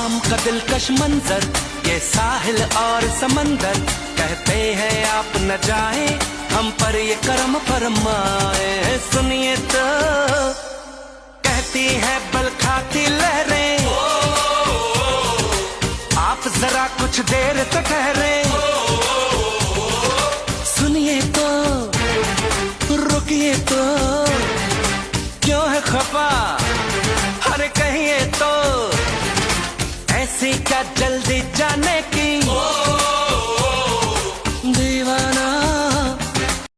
शाम का दिलकश मंजर, ये साहिल और समंदर, कहते हैं आप न जाए हम पर ये करम फरमाए। सुनिए तो कहती है बल खाती लहरें, आप जरा कुछ देर तो ठहरे। सुनिए तो रुकिए तो, क्यों है खफा, अरे कहिए तो, ऐसी क्या जल्दी जाने की।